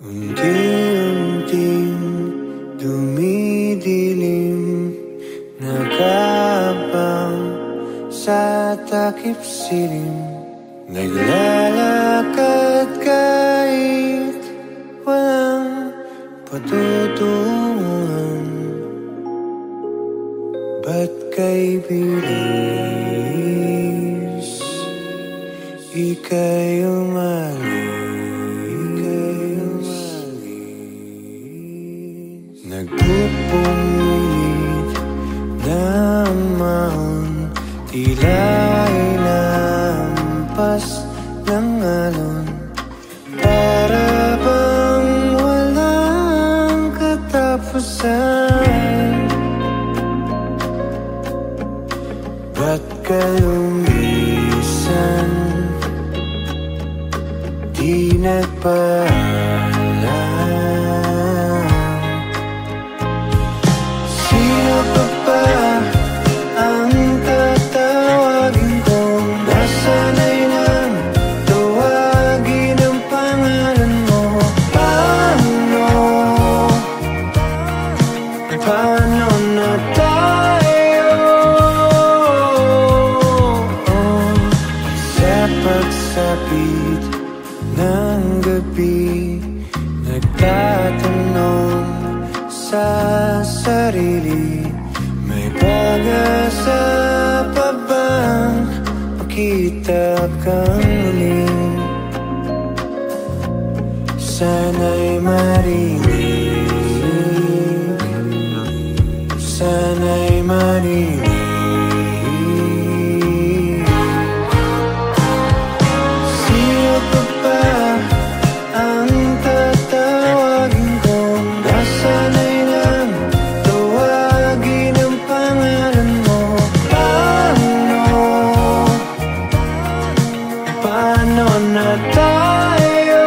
Unti-unting dumidilim, nag-aabang sa takip silim, naglalakad kahit walang patutunguhan. Ba't kay pilit ika'y umalis. Nagpupungilit naman, tila'y lampas ng alon. Para bang walang katapusan. Ba't ka lumisan? Di nagpaalam. Sino pa ba ang tatawagin kung nasanay nang tawagin ang pangalan mo? Paano na tayo? Sa pagsapit ng gabi, nagtatanong sa sarili, may pag-asa pa bang makita kang muli? Sana'y marinig, sana'y marinig. Sino pa ba ang tatawagin kung nasanay nang tawagin ang pangalan mo? Paano na tayo?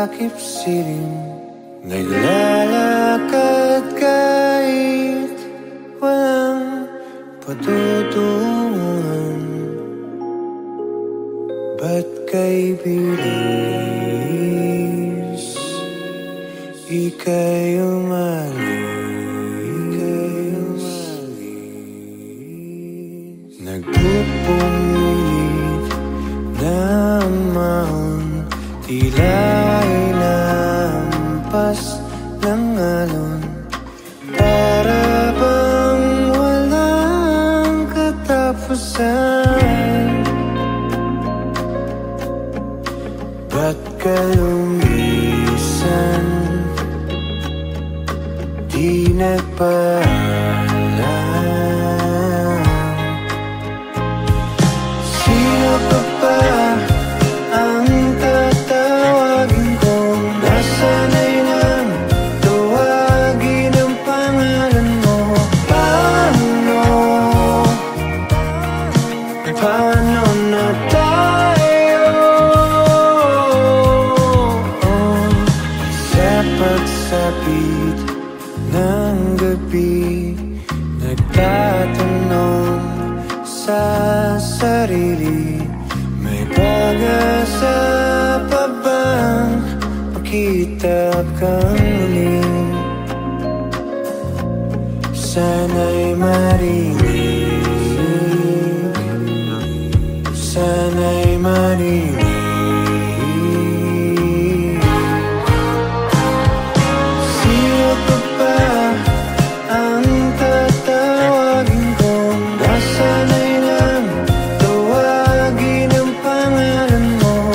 takip silim, naglalakad kahit walang patutunguhan. Ba't kay bilis ika'y umalis? Nagpupumilit na mahon, tila'y lampas ng alon. Para bang walang katapusan? Ba't ka lumisan? Di nagpaalam. Sino pa ba ang tatawagin kung nasanay nang tawagin ang pangalan mo? Paano na tayo? Sa pagsapit ng gabi, nagtatanong sa sarili, may pag-asa pa bang makita kang muli? Sana'y marinig, sana'y marinig. Sino pa ba ang tatawagin kung nasanay nang tawagin ang pangalan mo?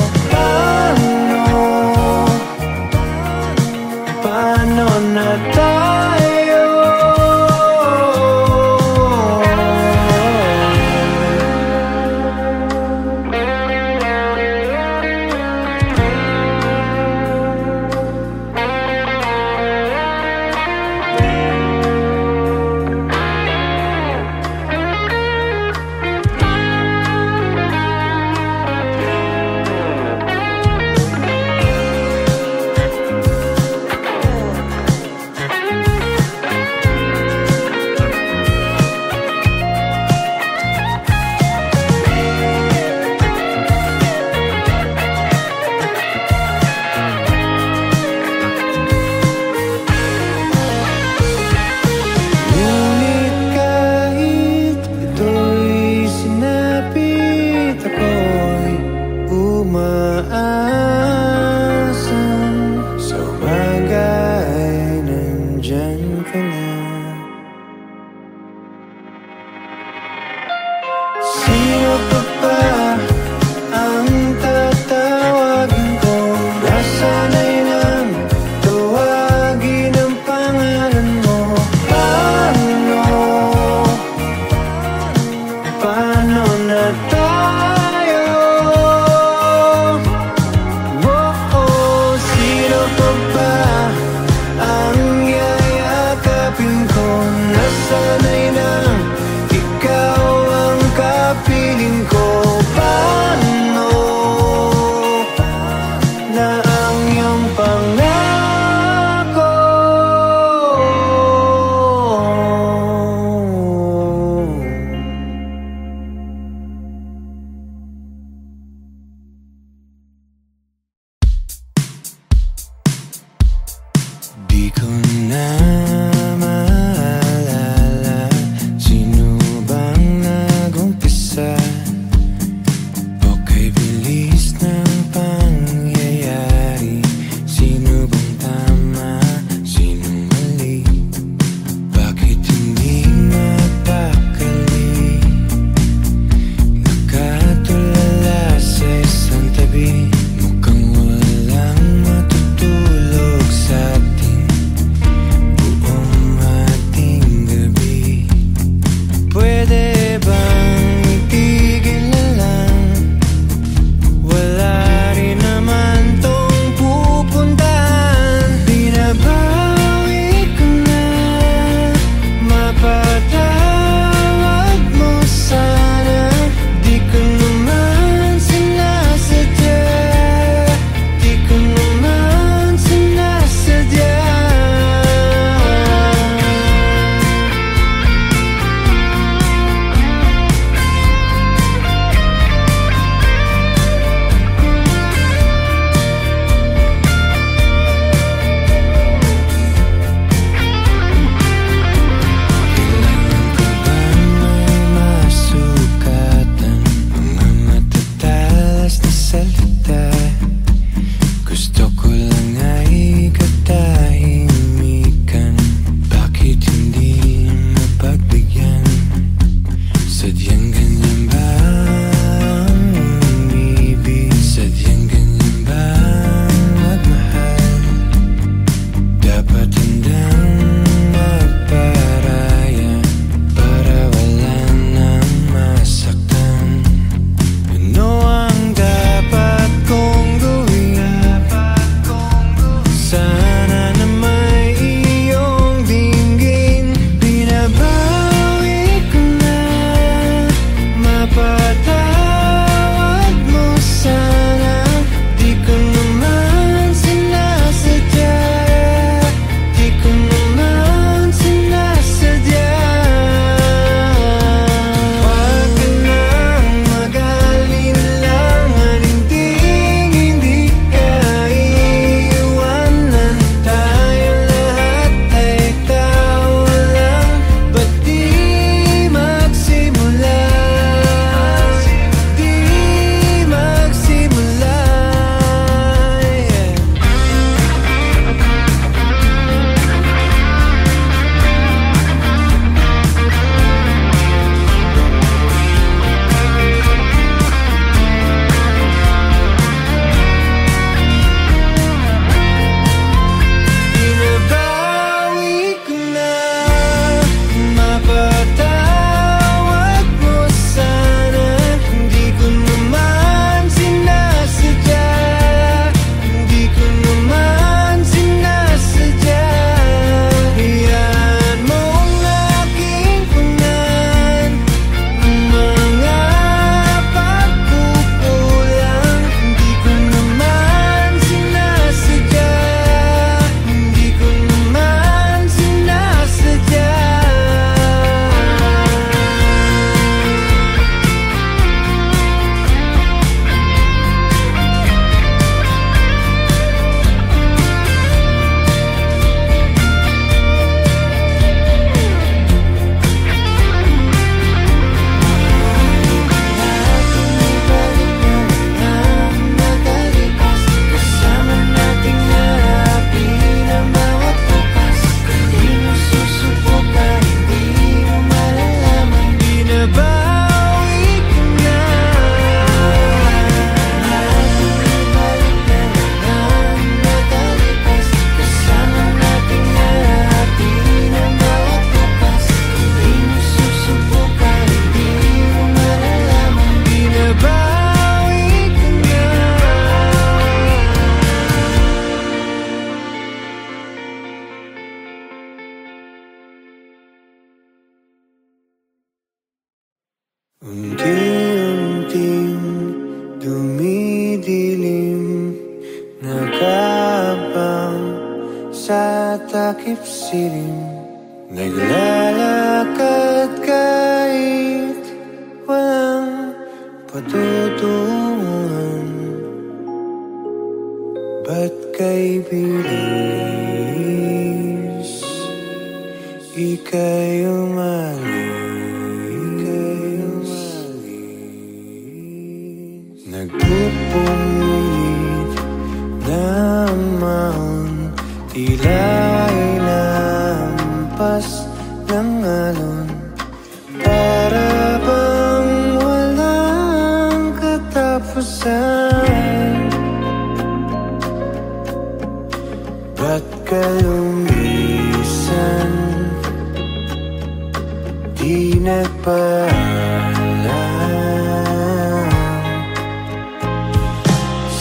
Paano na tayo? Sino pa ba ang tatawagin kung nasanay nang tawagin ang pangalan mo? Paano na tayo? Sino pa ba ang yayakapin kung nasanay nang ikaw ang kapiling ko? Paano na ang iyong pangako? Di ko na maalala sino bang nagumpisa ganyan ba ang umibig? Sadyang ganyan ba ang magmahal? Dapat handang magparaya para wala nang masaktan. Ano ang dapat kong gawin? Sana na may iyong dinggin. Binabawi ko na, mapatawad mo sana. Di ko naman sinasadya, di ko naman sinasadya. Huwag ka nang mag-alinlangan, hindi ka iiwanan. Tayo lahat ay tao lang, ba't di magsimula? Di magsimula, yeah. Binabawi ko na, mapatawad mo sana. Hindi ko naman sinasadya, hindi ko naman sinasadya. Hayaan mong aking punan ang mga pagkukulang. Hindi ko naman sinasadya, hindi ko naman sinasadya. Kasama nating harapin ang bawat bukas. Kung di mo susubukan, hindi mo malalaman. Binabawi ko na, balikan ang nakalipas. Kasama nating harapin ang bawat bukas. Kung di mo susubukan, hindi mo malalaman. Binabawi ko na. Unti-unting dumidilim, nag-aabang sa takip silim. Naglalakad kahit walang patutunguhan. Ba't kay bilis ika'y umalis? Nagpupungilit naman, tila inampas ng alon. Para bang walang katapusan. Ba't ka lumisan, di nagpaalam?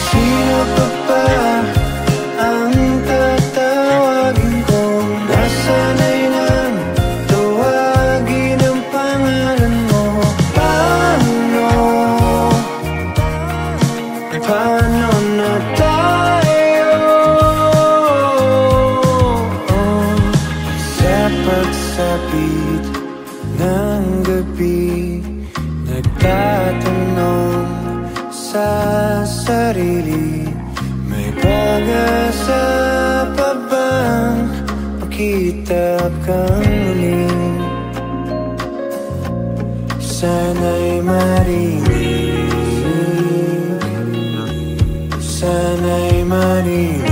Sino pa ba ang tatawagin ko? Nasanay nang tawagin ang pangalan mo. Paano na tayo? Sa pagsapit ng gabi, nagtatanong sa sarili, may pag-asa pa bang makita kang muling? Sana'y marinig, sana'y marinig.